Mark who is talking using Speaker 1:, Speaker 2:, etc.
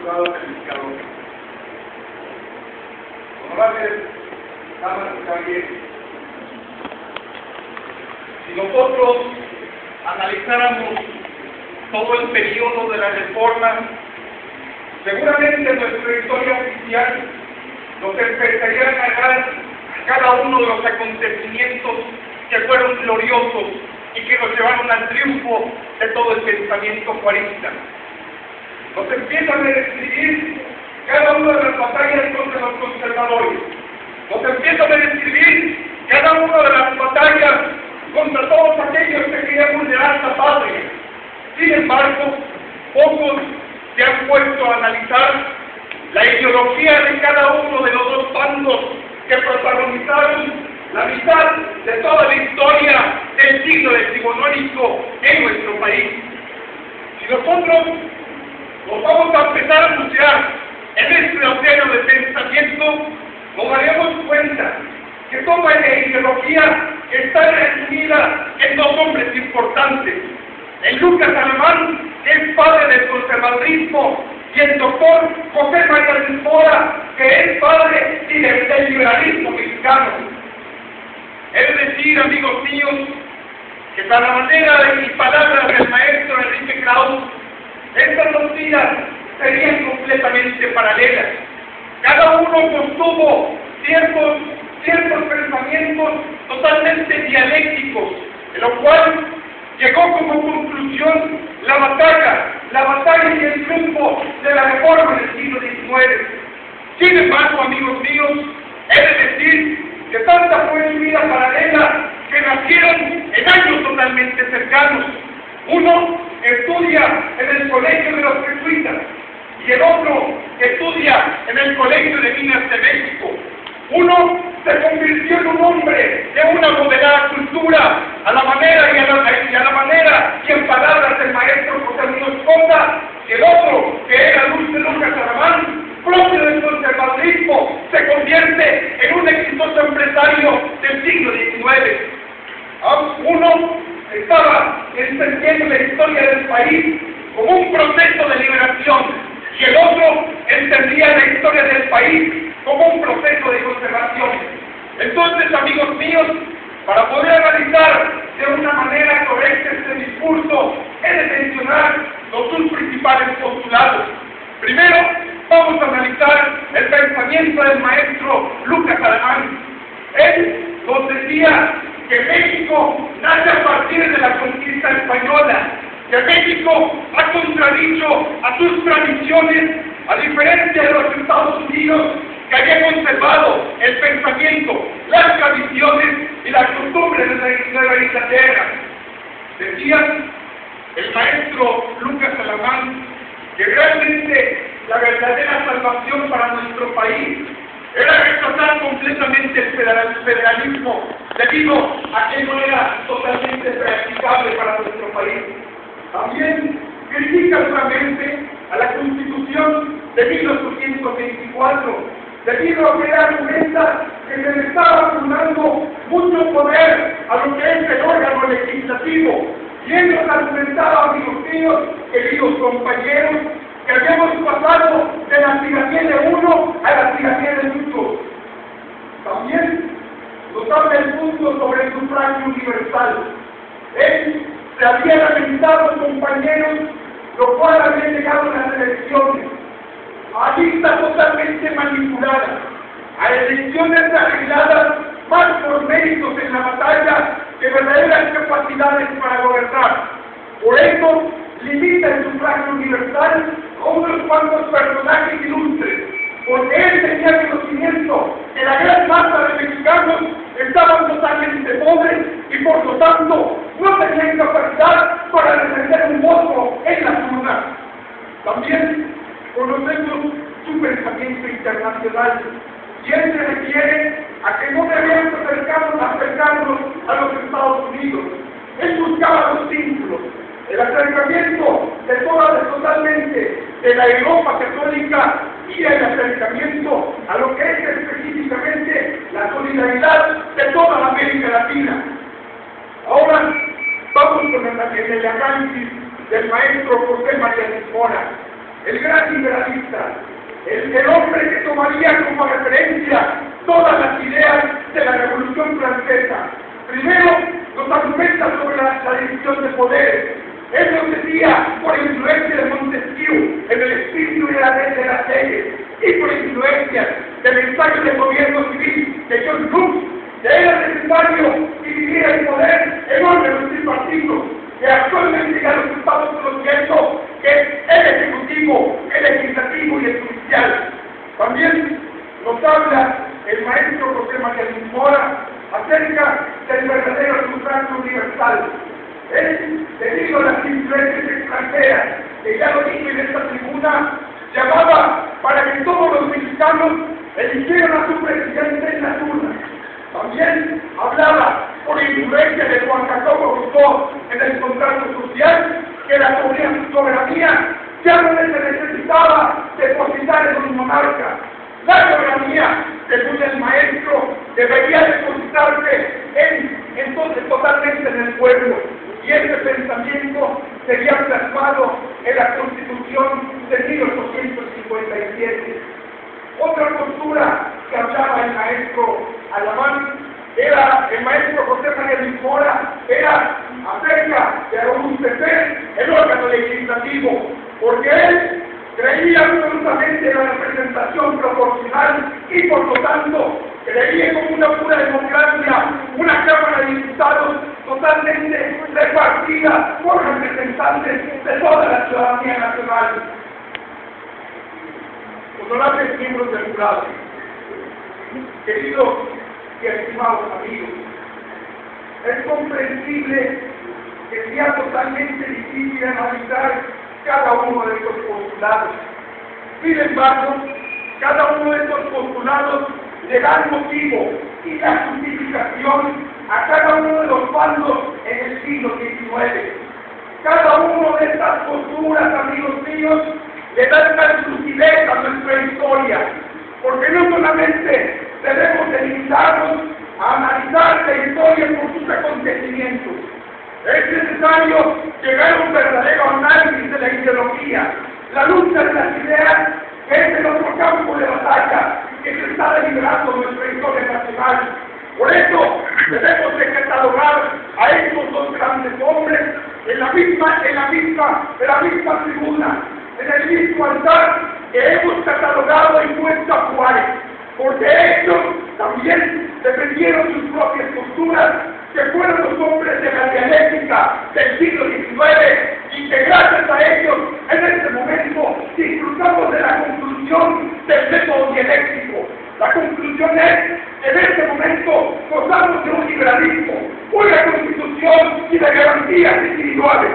Speaker 1: estimado calificador. Honorables damas y caballeros, si nosotros analizáramos todo el periodo de la reforma, seguramente nuestra historia oficial nos empezaría a narrar cada uno de los acontecimientos que fueron gloriosos y que nos llevaron al triunfo de todo el pensamiento juarista. Nos empiezan a describir cada una de las batallas contra los conservadores. Nos empiezan a describir cada una de las batallas contra todos aquellos que querían vulnerar la patria. Sin embargo, pocos se han puesto a analizar la ideología de cada uno de los dos bandos que protagonizaron la mitad de toda la historia del siglo decimonónico en nuestro país. Si nosotros nos vamos a empezar a bucear en este océano de pensamiento, nos daremos cuenta que toda la ideología está resumida en dos hombres importantes: en Lucas Alemán, que es padre del conservadurismo, y el doctor José María de Mora, que es padre del liberalismo mexicano. Es decir, amigos míos, que para la manera y palabras del maestro Enrique Krauss, estas dos vidas serían completamente paralelas. Cada uno sostuvo ciertos pensamientos totalmente dialécticos, de lo cual llegó como conclusión la batalla y el triunfo de la reforma del siglo XIX. Sin embargo, amigos míos, he de decir que tanta fue su vida paralela que nacieron en años totalmente cercanos. Uno estudia en el colegio de los jesuitas y el otro estudia en el colegio de Minas de México. Uno se convirtió en un hombre de una moderada cultura a la manera y en palabras del maestro José Muñoz Conda, y el otro, que era Dulce Lucas Alamán, propio del conservadurismo, se convierte en un exitoso empresario del siglo XIX. Uno estaba entendiendo la historia del país como un proceso de liberación, y el otro entendía la historia del país como un proceso de conservación. Entonces, amigos míos, para poder analizar de una manera correcta este discurso, he de mencionar los dos principales postulados. Primero, vamos a analizar el pensamiento del maestro Lucas Alamán. Él nos decía que México nace a partir de la conquista española, que México ha contradicho a sus tradiciones, a diferencia de los Estados Unidos, que había conservado el pensamiento, las tradiciones y las costumbres de la Nueva Inglaterra. Decía el maestro Lucas Alamán que realmente la verdadera salvación para nuestro país era rechazar completamente el federalismo, debido a que no era totalmente practicable para nuestro país. También critica duramente a la Constitución de 1824, debido a que argumenta que se le estaba acumulando mucho poder a lo que es el órgano legislativo. Y ellos argumentaban, amigos míos, queridos compañeros, que habíamos pasado de la tiranía de uno a la tiranía de muchos. También nos habla el punto sobre el sufragio universal. Él se había lamentado, compañeros, lo cual había llegado a las elecciones a listas totalmente manipuladas, a elecciones arregladas más por méritos en la batalla que verdaderas capacidades para gobernar. Por eso limita el sufragio universal a unos cuantos personajes ilustres, porque él tenía conocimiento que la gran masa de mexicanos estaban totalmente pobres y por lo tanto no tenían capacidad para defender un voto en las urnas. También conocemos su pensamiento internacional, y él se refiere a que no debemos acercarnos a los Estados Unidos. Él buscaba los vínculos, el acercamiento totalmente de la Europa católica y el acercamiento a lo que es específicamente la solidaridad de toda la América Latina. Ahora vamos con el análisis del maestro José María de Mora. el gran liberalista, el hombre que tomaría como referencia todas las ideas de la Revolución Francesa. Primero, nos argumenta sobre la división de poderes. Él nos decía, por influencia de Montesquieu, en el espíritu de la ley de las leyes, y por influencia del ensayo del gobierno civil de John Locke, que era necesario dividir el poder en órganos tripartitos, que actualmente ya los estamos conociendo, que es el ejecutivo, el legislativo y el judicial. También nos habla el maestro José María Luis Mora acerca del verdadero sufragio universal. Él, debido a las influencias extranjeras, que ya lo dije en esta tribuna, llamaba para que todos los mexicanos eligieran a su presidente en las urnas. También hablaba por influencia de Juan Jacobo Rousseau en el contrato social, que la soberanía ya no se necesitaba depositar en un monarca. La soberanía, según el maestro, debería depositarse entonces totalmente en el pueblo. Y este pensamiento sería plasmado en la Constitución de 1857. Otra postura que hablaba el maestro Alamán, era el maestro José María Luis Mora, era acerca de robustecer el órgano legislativo, porque él creía absolutamente en la representación proporcional y por lo tanto creía como una pura democracia, una Cámara de Diputados totalmente repartida por representantes de toda la ciudadanía nacional. Honorables miembros del jurado, queridos y estimados amigos, es comprensible que sea totalmente difícil analizar cada uno de estos postulados. Sin embargo, cada uno de estos postulados le da el motivo y la justificación a cada uno de los bandos en el siglo XIX. Cada uno de estas posturas, amigos míos, le da una lucidez a nuestra historia, porque no solamente debemos de limitarnos a analizar la historia por sus acontecimientos. Es necesario llegar a un verdadero análisis de la ideología, la lucha de las ideas, que es el otro campo de batalla que se está deliberando en nuestra historia nacional. Por eso debemos de catalogar a estos dos grandes hombres en la misma tribuna, en el mismo altar que hemos catalogado y puesto a Juárez, porque ellos también defendieron sus propias posturas, que fueron los hombres de la dialéctica del siglo XIX, y que gracias a ellos en este momento disfrutamos de la conclusión del método dialéctico. La conclusión es que en este momento gozamos de un liberalismo, una constitución y de garantías individuales.